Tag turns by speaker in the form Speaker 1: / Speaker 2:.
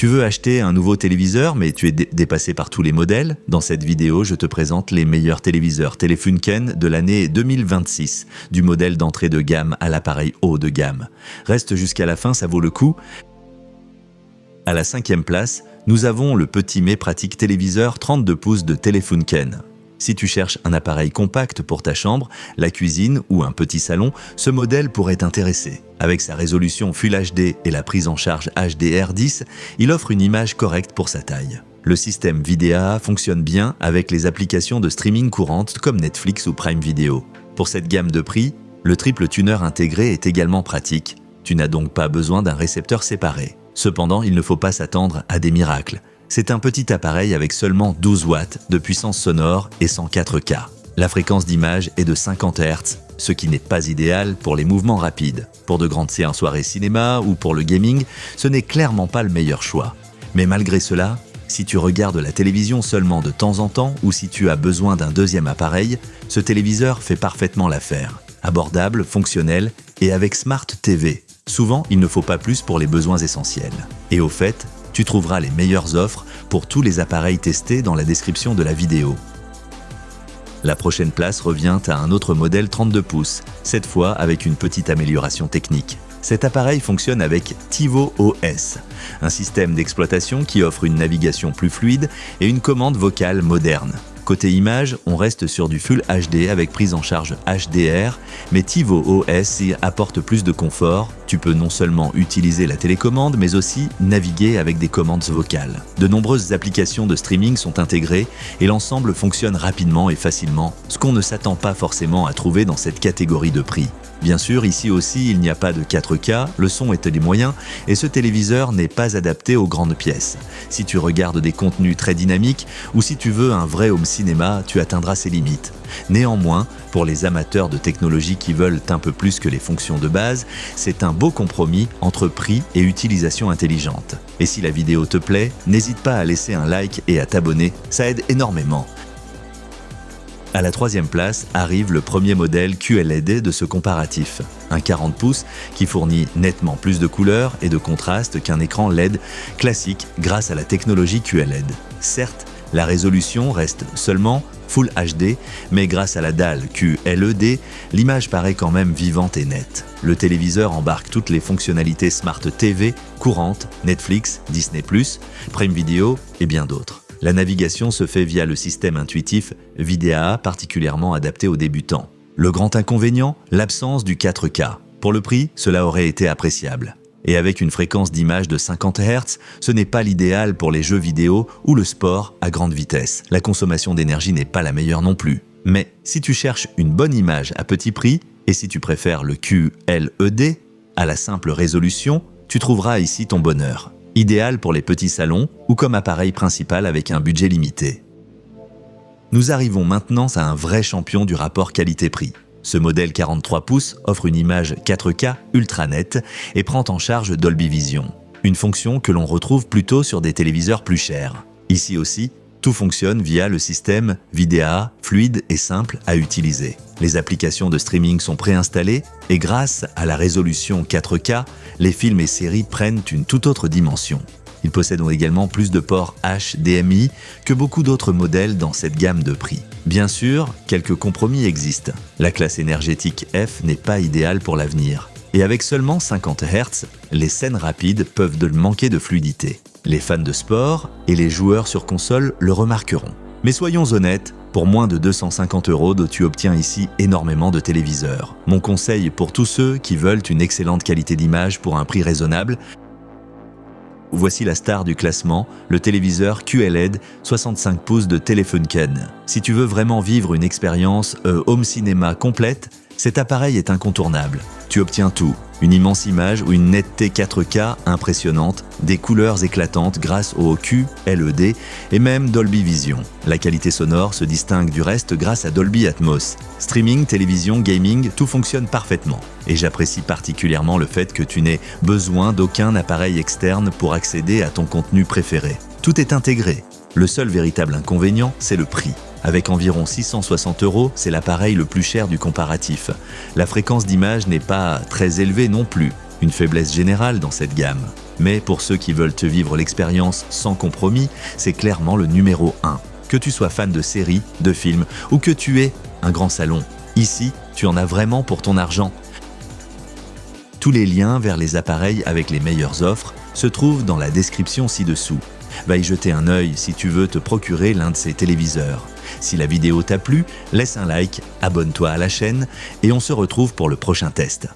Speaker 1: Tu veux acheter un nouveau téléviseur, mais tu es dépassé par tous les modèles? Dans cette vidéo, je te présente les meilleurs téléviseurs Telefunken de l'année 2026, du modèle d'entrée de gamme à l'appareil haut de gamme. Reste jusqu'à la fin, ça vaut le coup. À la 5e place, nous avons le petit mais pratique téléviseur 32 pouces de Telefunken. Si tu cherches un appareil compact pour ta chambre, la cuisine ou un petit salon, ce modèle pourrait t'intéresser. Avec sa résolution Full HD et la prise en charge HDR10, il offre une image correcte pour sa taille. Le système VideaA fonctionne bien avec les applications de streaming courantes comme Netflix ou Prime Video. Pour cette gamme de prix, le triple tuner intégré est également pratique. Tu n'as donc pas besoin d'un récepteur séparé. Cependant, il ne faut pas s'attendre à des miracles. C'est un petit appareil avec seulement 12 watts de puissance sonore et 104K. La fréquence d'image est de 50 Hz, ce qui n'est pas idéal pour les mouvements rapides. Pour de grandes séances soirées cinéma ou pour le gaming, ce n'est clairement pas le meilleur choix. Mais malgré cela, si tu regardes la télévision seulement de temps en temps ou si tu as besoin d'un deuxième appareil, ce téléviseur fait parfaitement l'affaire. Abordable, fonctionnel et avec Smart TV. Souvent, il ne faut pas plus pour les besoins essentiels. Et au fait, tu trouveras les meilleures offres pour tous les appareils testés dans la description de la vidéo. La prochaine place revient à un autre modèle 32 pouces, cette fois avec une petite amélioration technique. Cet appareil fonctionne avec TiVo OS, un système d'exploitation qui offre une navigation plus fluide et une commande vocale moderne. Côté image, on reste sur du Full HD avec prise en charge HDR, mais TiVo OS y apporte plus de confort. Tu peux non seulement utiliser la télécommande, mais aussi naviguer avec des commandes vocales. De nombreuses applications de streaming sont intégrées et l'ensemble fonctionne rapidement et facilement, ce qu'on ne s'attend pas forcément à trouver dans cette catégorie de prix. Bien sûr, ici aussi, il n'y a pas de 4K, le son est des moyens et ce téléviseur n'est pas adapté aux grandes pièces. Si tu regardes des contenus très dynamiques ou si tu veux un vrai home cinéma, tu atteindras ses limites. Néanmoins, pour les amateurs de technologie qui veulent un peu plus que les fonctions de base, c'est un beau compromis entre prix et utilisation intelligente. Et si la vidéo te plaît, n'hésite pas à laisser un like et à t'abonner, ça aide énormément. À la 3e place arrive le premier modèle QLED de ce comparatif, un 40 pouces qui fournit nettement plus de couleurs et de contraste qu'un écran LED classique grâce à la technologie QLED. Certes, la résolution reste seulement Full HD, mais grâce à la dalle QLED, l'image paraît quand même vivante et nette. Le téléviseur embarque toutes les fonctionnalités Smart TV courantes, Netflix, Disney+, Prime Video et bien d'autres. La navigation se fait via le système intuitif VideaA particulièrement adapté aux débutants. Le grand inconvénient, l'absence du 4K. Pour le prix, cela aurait été appréciable. Et avec une fréquence d'image de 50 Hz, ce n'est pas l'idéal pour les jeux vidéo ou le sport à grande vitesse. La consommation d'énergie n'est pas la meilleure non plus. Mais si tu cherches une bonne image à petit prix, et si tu préfères le QLED à la simple résolution, tu trouveras ici ton bonheur. Idéal pour les petits salons ou comme appareil principal avec un budget limité. Nous arrivons maintenant à un vrai champion du rapport qualité-prix. Ce modèle 43 pouces offre une image 4K ultra nette et prend en charge Dolby Vision, une fonction que l'on retrouve plutôt sur des téléviseurs plus chers. Ici aussi, tout fonctionne via le système VideaA, fluide et simple à utiliser. Les applications de streaming sont préinstallées et grâce à la résolution 4K, les films et séries prennent une toute autre dimension. Ils possèdent également plus de ports HDMI que beaucoup d'autres modèles dans cette gamme de prix. Bien sûr, quelques compromis existent. La classe énergétique F n'est pas idéale pour l'avenir. Et avec seulement 50 Hz, les scènes rapides peuvent manquer de fluidité. Les fans de sport et les joueurs sur console le remarqueront. Mais soyons honnêtes, pour moins de 250 €, tu obtiens ici énormément de téléviseurs. Mon conseil pour tous ceux qui veulent une excellente qualité d'image pour un prix raisonnable, voici la star du classement, le téléviseur QLED 65 pouces de Telefunken. Si tu veux vraiment vivre une expérience home cinéma complète, cet appareil est incontournable. Tu obtiens tout, une immense image ou une netteté 4K impressionnante, des couleurs éclatantes grâce au QLED et même Dolby Vision. La qualité sonore se distingue du reste grâce à Dolby Atmos. Streaming, télévision, gaming, tout fonctionne parfaitement. Et j'apprécie particulièrement le fait que tu n'aies besoin d'aucun appareil externe pour accéder à ton contenu préféré. Tout est intégré. Le seul véritable inconvénient, c'est le prix. Avec environ 660 €, c'est l'appareil le plus cher du comparatif. La fréquence d'image n'est pas très élevée non plus. une faiblesse générale dans cette gamme. Mais pour ceux qui veulent te vivre l'expérience sans compromis, c'est clairement le numéro 1. Que tu sois fan de séries, de films ou que tu aies un grand salon, ici, tu en as vraiment pour ton argent. Tous les liens vers les appareils avec les meilleures offres se trouvent dans la description ci-dessous. Va y jeter un œil si tu veux te procurer l'un de ces téléviseurs. Si la vidéo t'a plu, laisse un like, abonne-toi à la chaîne et on se retrouve pour le prochain test.